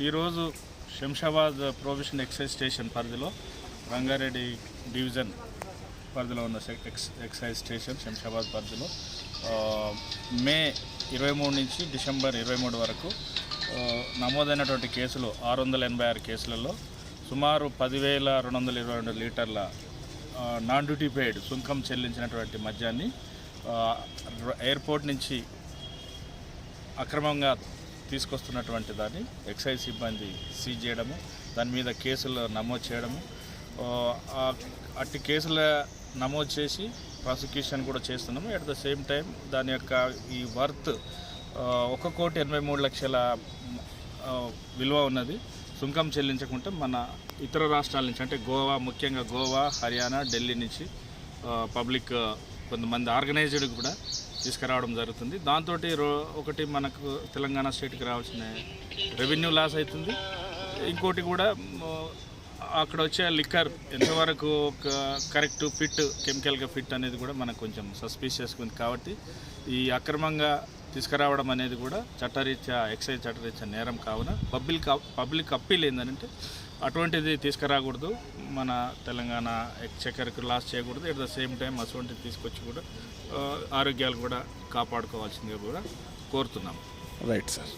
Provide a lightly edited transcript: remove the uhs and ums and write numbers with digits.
ఈరోజు Shamshabad provision excise station పరిధిలో Rangareddy division పరిధిలో ఉన్న ఎక్సైజ్ స్టేషన్ శంషాబాద్ పరిధిలో మే 23 నుంచి డిసెంబర్ 23 వరకు నమోదైనటువంటి కేసులు 686 కేసులలో సుమారు 10,222 లీటర్ల నాన్ డ్యూటీ పెయిడ్ సుంకం చెల్లించినటువంటి మద్యాన్ని ఎయిర్పోర్ట్ నుంచి అక్రమంగా తీసుకొస్తున్నటువంటి దాన్ని ఎక్సైజ్ సిబ్బంది సీజ్ చేయడము, దాని మీద కేసులు నమోదు చేయడము, అట్టి కేసుల నమోదు చేసి ప్రాసిక్యూషన్ కూడా చేస్తున్నాము. అట్ ద సేమ్ టైం దాని యొక్క ఈ వర్త్ 1,83,00,000 విలువ ఉన్నది. సుంకం చెల్లించకుంటే మన ఇతర రాష్ట్రాల నుంచి అంటే గోవా, ముఖ్యంగా గోవా, హర్యానా, ఢిల్లీ నుంచి పబ్లిక్ కొంతమంది ఆర్గనైజ్డ్ కూడా తీసుకురావడం జరుగుతుంది. దాంతో ఒకటి మనకు తెలంగాణ స్టేట్కి రావాల్సిన రెవెన్యూ లాస్ అవుతుంది. ఇంకోటి కూడా అక్కడ వచ్చే లిక్కర్ ఎంతవరకు కరెక్ట్ ఫిట్, కెమికల్గా ఫిట్ అనేది కూడా మనకు కొంచెం సస్పీషియస్గా ఉంది. కాబట్టి ఈ అక్రమంగా తీసుకురావడం అనేది కూడా చట్టరీత్యా ఎక్సైజ్ చట్టరీత్యా నేరం కావున పబ్లిక్ అప్పీల్ ఏంటంటే అటువంటిది తీసుకురాకూడదు, మన తెలంగాణ ఎక్స్చెక్కర్కి లాస్ చేయకూడదు. ఎట్ ద సేమ్ టైం అటువంటిది తీసుకొచ్చి కూడా ఆరోగ్యాలు కూడా కాపాడుకోవాల్సిందిగా కూడా కోరుతున్నాం. Right sir.